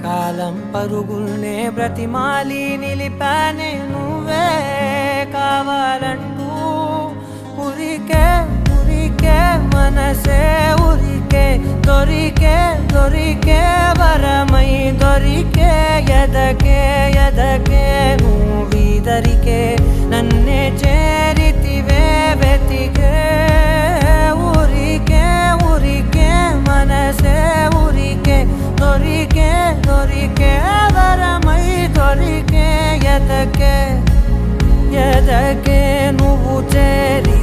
కాలం పరుగుల్నే బ్రతిమాలి నిలిపానే నువ్వే కావాలంటూ ఉరికే ఉరికే మనసే ఉరికే దొరికే దొరికే వరమై దొరికే ఎదకే ఎదకే నువ్వీదరికే నన్నే చేరితివే వెతికే ఊరికే ఊరికే మనసే ఊరికే దొరికే దొరికే వరమై దొరికే ఎదకే ఎదకే నువ్వు చేరి